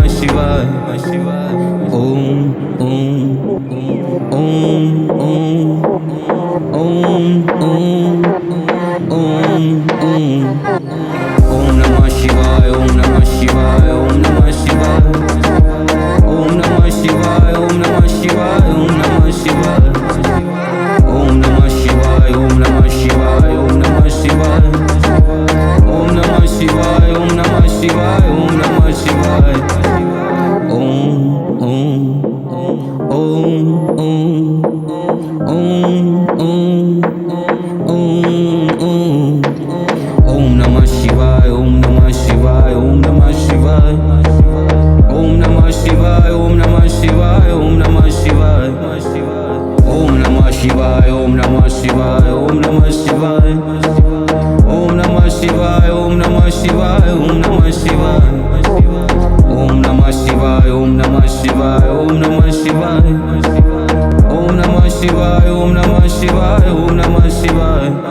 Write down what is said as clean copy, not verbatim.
शिवाय ओम ओम ओम ओम ओम ओम ओम नमः शिवाय ओम नमः शिवाय ओम नमः शिवाय ओम नमः शिवाय ओम नमः शिवाय ओम नमः शिवाय ओम नमः शिवाय ओम नमः शिवाय ओम नमः शिवाय ओम नमः शिवाय ओम नमः शिवाय ओम नमः शिवाय ओम ओम ओम ओम ओम ओम नमः शिवाय ओम नमः शिवाय ओम नमः शिवाय ओम नमः शिवाय ओम नमः शिवाय ओम नमः शिवाय ओम नमः शिवाय ओम नमः शिवाय ओम नमः शिवाय ओम नमः शिवाय ओम नमः शिवाय ओम नमः शिवाय ओम नमः शिवाय ओम नमः शिवाय ओम नमः शिवाय ओम नमः शिवाय ओम नमः शिवाय ओम नमः शिवाय